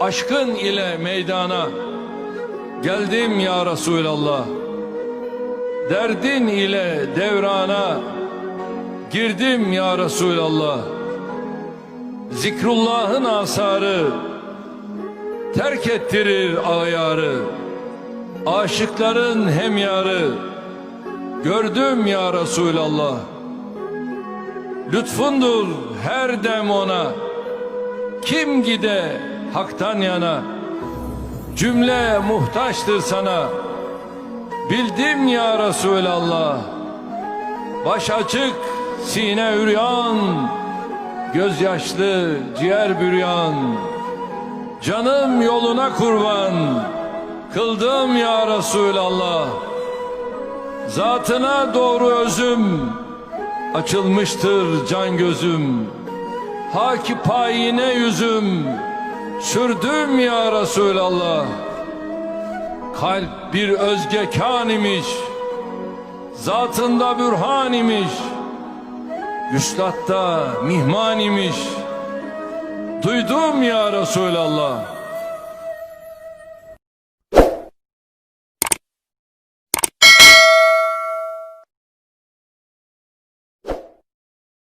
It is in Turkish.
Aşkın ile meydana geldim ya Resulallah. Derdin ile devrana girdim ya Resulallah. Zikrullah'ın asarı terk ettirir ağyarı. Aşıkların hemyarı gördüm ya Resulallah. Lütfundur her dem ona, kim gide haktan yana. Cümle muhtaçtır sana, bildim ya Resulallah. Baş açık, sine üryan, gözyaşlı, ciğer büryan. Canım yoluna kurban, kıldım ya Resulallah. Zatına doğru özüm, açılmıştır can gözüm. Haki payine yüzüm, sürdüm ya Resulallah. Kalp bir özge kân imiş, zatında bürhan imiş, vüslatta mihman imiş. Duydum ya Resulallah.